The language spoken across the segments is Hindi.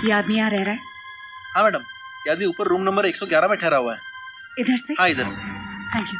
ये आदमी यहाँ रह रहा है? हाँ मैडम, ये आदमी ऊपर रूम नंबर 111 में ठहरा हुआ है। इधर से? हाँ इधर से। Thank you.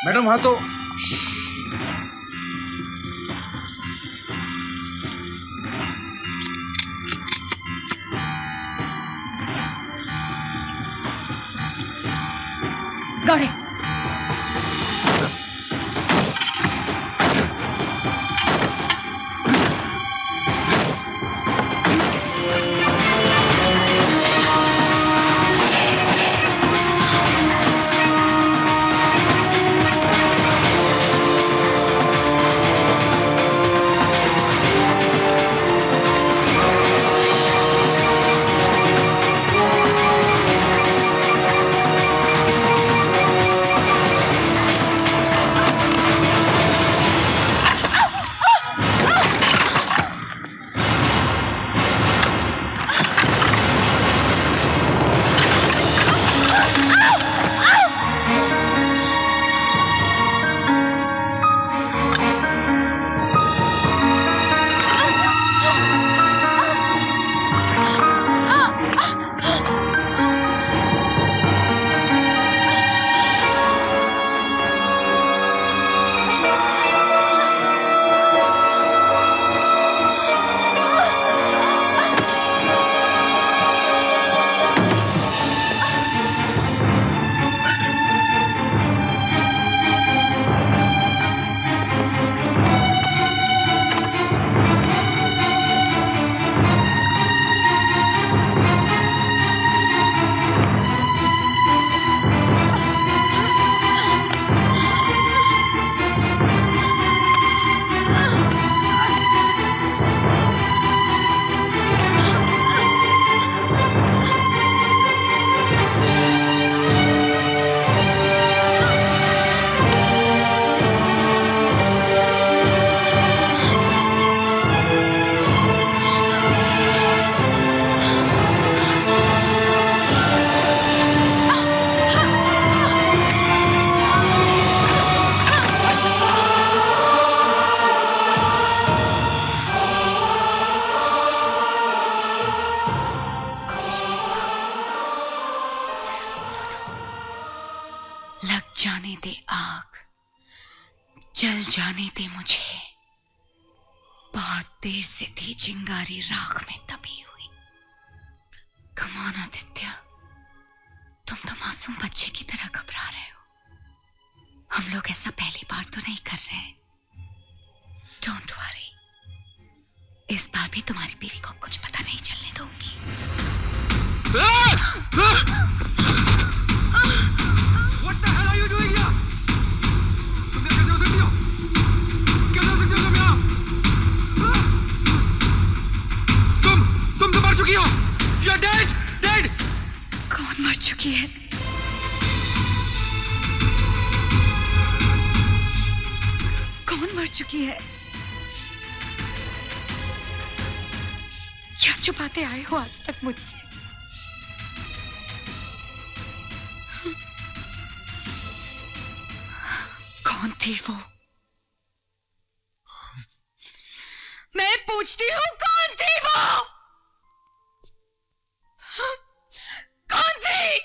मैडम वहाँ तो गौरी, लग जाने दे आग, जल जाने दे मुझे। बहुत देर से थी चिंगारी राख में दबी हुई। कम ऑन आदित्य, तुम तो मासूम बच्चे की तरह घबरा रहे हो। हम लोग ऐसा पहली बार तो नहीं कर रहे। डोंट वरी, इस बार भी तुम्हारी बीवी को कुछ पता नहीं चलने दूंगी। What the hell are you doing here? तुम यहाँ कैसे हो सकती हो? कैसे हो सकती हो तुम यहाँ? तुम तो मर चुकी हो। You're dead, dead. कौन मर चुकी है? कौन मर चुकी है? क्या छुपाते आए हो आज तक मुझसे? कौन थी वो? मैं पूछती हूँ, कौन थी वो? कौन थी?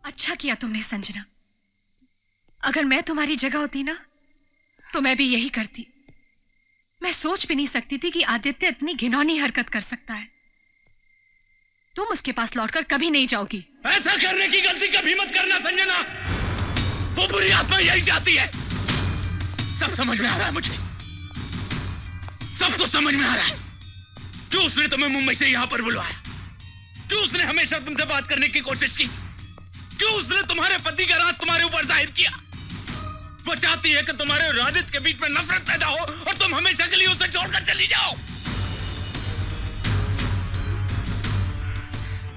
अच्छा किया तुमने संजना, अगर मैं तुम्हारी जगह होती ना तो मैं भी यही करती। मैं सोच भी नहीं सकती थी कि आदित्य इतनी घिनौनी हरकत कर सकता है। तुम उसके पास लौटकर कभी नहीं जाओगी। ऐसा करने की गलती कभी मत करना संजना। वो बुरी आत्मा यही चाहती है। सब समझ में आ रहा है मुझे, सब कुछ समझ में आ रहा है। क्यों उसने तुम्हें मुंबई से यहां पर बुलवाया? क्यों उसने हमेशा तुमसे बात करने की कोशिश की? क्यों उसने तुम्हारे पति का राज तुम्हारे ऊपर जाहिर किया? वो चाहती है कि तुम्हारे और आदित्य के बीच में नफरत पैदा हो और तुम हमेशा के लिए उसे छोड़कर चली जाओ।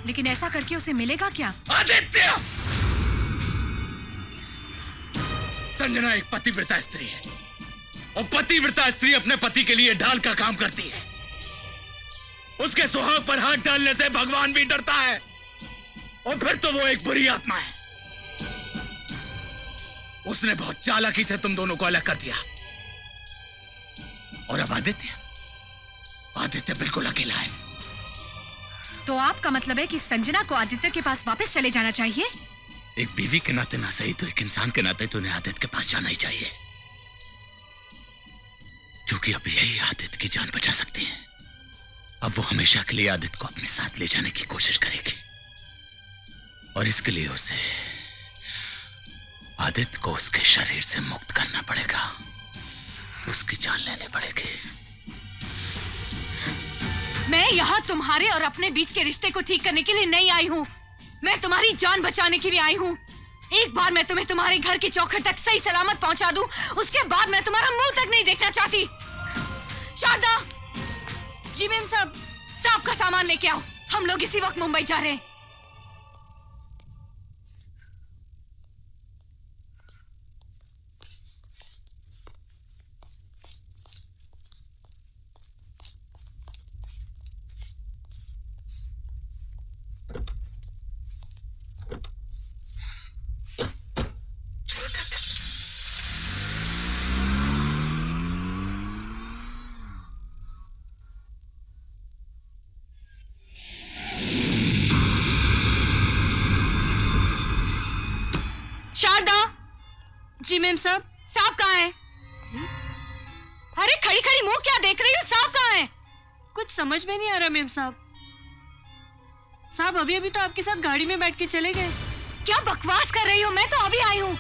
लेकिन ऐसा करके उसे मिलेगा क्या? आदित्य! संजना एक पतिव्रता स्त्री है और पतिव्रता स्त्री अपने पति के लिए ढाल का काम करती है। उसके सुहाग पर हाथ डालने से भगवान भी डरता है और फिर तो वो एक बुरी आत्मा है। उसने बहुत चालाकी से तुम दोनों को अलग कर दिया और अब आदित्य बिल्कुल अकेला है। तो आपका मतलब है कि संजना को आदित्य के पास वापस चले जाना चाहिए? एक बीवी के नाते ना सही तो एक इंसान के नाते तो उन्हें आदित्य के पास जाना ही चाहिए, क्योंकि अब यही आदित्य की जान बचा सकती है। अब वो हमेशा के लिए आदित्य को अपने साथ ले जाने की कोशिश करेगी और इसके लिए उसे आदित्य को उसके शरीर से मुक्त करना पड़ेगा, उसकी जान लेनी पड़ेगी। मैं यहाँ तुम्हारे और अपने बीच के रिश्ते को ठीक करने के लिए नहीं आई हूँ। मैं तुम्हारी जान बचाने के लिए आई हूँ। एक बार मैं तुम्हें तुम्हारे घर की चौखट तक सही सलामत पहुंचा दूं, उसके बाद मैं तुम्हारा मुंह तक नहीं देखना चाहती। शारदा! जी मैम साहब। साहब का सामान लेके आओ, हम लोग इसी वक्त मुंबई जा रहे हैं। शारदा! जी मैम साहब। साहब कहाँ है? जी? अरे खड़ी खड़ी मुंह क्या देख रही हो? साहब कहाँ है? कुछ समझ में नहीं आ रहा मैम साहब। साहब अभी अभी तो आपके साथ गाड़ी में बैठ के चले गए। क्या बकवास कर रही हो? मैं तो अभी आई हूँ।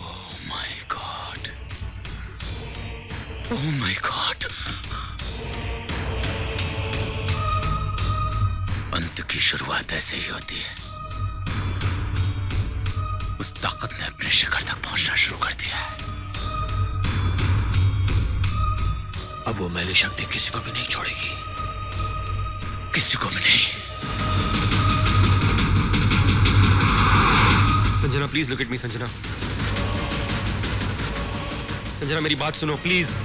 Oh my God. Oh my God. अंत की शुरुआत ऐसे ही होती है। उस ताकत ने अपने शिखर तक पहुंचना शुरू कर दिया है। अब वो मैली शक्ति किसी को भी नहीं छोड़ेगी, किसी को भी नहीं। Sanjana please look at me. Sanjana, Sanjana मेरी बात सुनो प्लीज।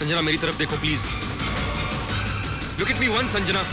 संजना मेरी तरफ देखो please. Look at me one Sanjana.